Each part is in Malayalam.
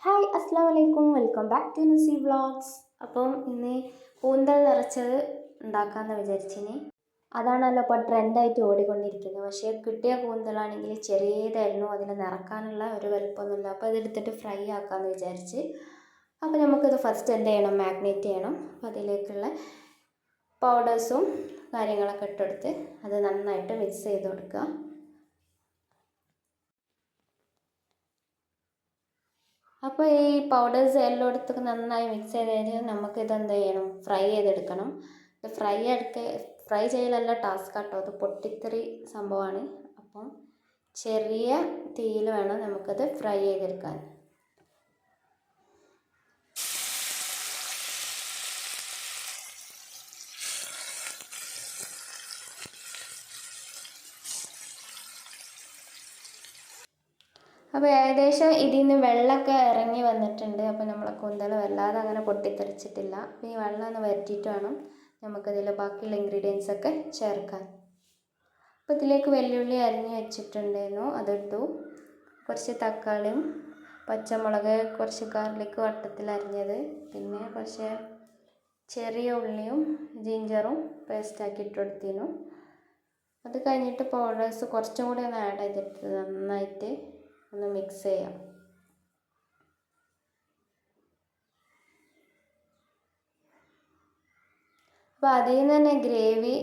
ഹായ് അസ്സാം വലൈക്കും, വെൽക്കം ബാക്ക് ടു നുസി വ്ളോഗ്സ്. അപ്പം ഇന്ന് കൂന്തൽ നിറച്ചത് ഉണ്ടാക്കാമെന്ന് വിചാരിച്ചിനി. അതാണല്ലോ ഇപ്പോൾ ട്രെൻഡായിട്ട് ഓടിക്കൊണ്ടിരിക്കുന്നത്. പക്ഷേ കിട്ടിയ കൂന്തലാണെങ്കിൽ ചെറിയതായിരുന്നു, അതിൽ നിറക്കാനുള്ള ഒരു വലുപ്പമൊന്നുമില്ല. അപ്പോൾ അതെടുത്തിട്ട് ഫ്രൈ ആക്കാമെന്ന് വിചാരിച്ച്. അപ്പോൾ നമുക്കിത് ഫസ്റ്റ് എന്ത് ചെയ്യണം, മാഗ്നേറ്റ് ചെയ്യണം. അപ്പോൾ അതിലേക്കുള്ള പൗഡേഴ്സും കാര്യങ്ങളൊക്കെ ഇട്ടെടുത്ത് അത് നന്നായിട്ട് മിക്സ് ചെയ്ത് കൊടുക്കുക. അപ്പോൾ ഈ പൗഡേഴ്സ് എല്ലായിടത്തും നന്നായി മിക്സ് ചെയ്തതിന് നമുക്കിത് എന്ത് ചെയ്യണം, ഫ്രൈ ചെയ്തെടുക്കണം. ഇത് ഫ്രൈ ചെയ്യലല്ല ടാസ്ക് കേട്ടോ, അത് പൊട്ടിത്തെറി സംഭവമാണ്. അപ്പം ചെറിയ തീയിൽ വേണം നമുക്കത് ഫ്രൈ ചെയ്തെടുക്കാൻ. അപ്പോൾ ഏകദേശം ഇതിൽ നിന്ന് വെള്ളമൊക്കെ ഇറങ്ങി വന്നിട്ടുണ്ട്. അപ്പോൾ നമ്മളെ കൂന്തൽ വല്ലാതെ അങ്ങനെ പൊട്ടിത്തെറിച്ചിട്ടില്ല. അപ്പോൾ ഈ വെള്ളം ഒന്ന് വറ്റിയിട്ട് വേണം നമുക്കതിൽ ബാക്കിയുള്ള ഇൻഗ്രീഡിയൻസ് ഒക്കെ ചേർക്കാൻ. അപ്പോൾ ഇതിലേക്ക് വെല്ലുള്ളി അരിഞ്ഞ് വെച്ചിട്ടുണ്ടായിരുന്നു, അതിട്ടു. കുറച്ച് തക്കാളിയും പച്ചമുളക്, കുറച്ച് ഗാർലിക് വട്ടത്തിൽ അരിഞ്ഞത്, പിന്നെ കുറച്ച് ചെറിയ ഉള്ളിയും ജിഞ്ചറും പേസ്റ്റാക്കി ഇട്ടെടുത്തിരുന്നു. അത് കഴിഞ്ഞിട്ട് പൗഡേഴ്സ് കുറച്ചും കൂടി ഒന്ന് ആഡ് ചെയ്തിട്ട് നന്നായിട്ട് ഒന്ന് മിക്സ് ചെയ്യാം. അപ്പോൾ അതിൽ നിന്ന് തന്നെ ഗ്രേവി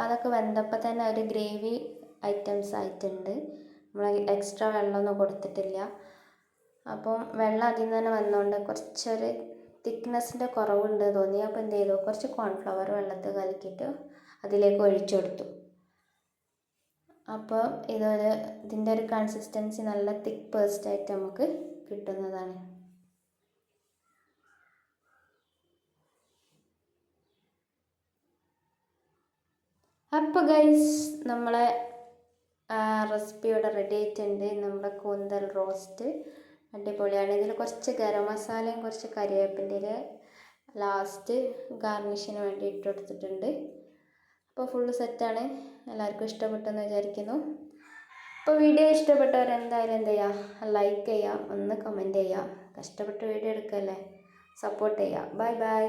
അതൊക്കെ വെന്തപ്പോൾ തന്നെ ഒരു ഗ്രേവി ഐറ്റംസ് ആയിട്ടുണ്ട്. നമ്മൾ എക്സ്ട്രാ വെള്ളമൊന്നും കൊടുത്തിട്ടില്ല. അപ്പം വെള്ളം അതിൽ നിന്ന് തന്നെ വന്നുകൊണ്ട് കുറച്ചൊരു തിക്നെസ്സിൻ്റെ കുറവുണ്ട് തോന്നി. അപ്പോൾ എന്ത് ചെയ്തു, കുറച്ച് കോൺഫ്ലവർ വെള്ളത്തിൽ കലക്കിയിട്ട് അതിലേക്ക് ഒഴിച്ചു കൊടുത്തു. അപ്പോൾ ഇതിൻ്റെ ഒരു കൺസിസ്റ്റൻസി നല്ല തിക്ക് പേസ്റ്റായിട്ട് നമുക്ക് കിട്ടുന്നതാണ്. അപ്പോൾ ഗൈസ്, നമ്മളെ റെസിപ്പി ഇവിടെ റെഡി ആയിട്ടുണ്ട്. നമ്മുടെ കൂന്തൽ റോസ്റ്റ് അടിപൊളിയാണ്. ഇതിൽ കുറച്ച് ഗരം മസാലയും കുറച്ച് കരിവേപ്പിൻ്റെ ലാസ്റ്റ് ഗാർണിഷിന് വേണ്ടി ഇട്ട് കൊടുത്തിട്ടുണ്ട്. അപ്പോൾ ഫുള്ള് സെറ്റാണ്. എല്ലാവർക്കും ഇഷ്ടപ്പെട്ടെന്ന് വിചാരിക്കുന്നു. അപ്പോൾ വീഡിയോ ഇഷ്ടപ്പെട്ടവർ എന്തായാലും എന്ത് ചെയ്യുക, ലൈക്ക് ചെയ്യുക, ഒന്ന് കമൻറ്റ് ചെയ്യുക. കഷ്ടപ്പെട്ട് വീഡിയോ എടുക്കല്ലേ, സപ്പോർട്ട് ചെയ്യുക. Bye bye.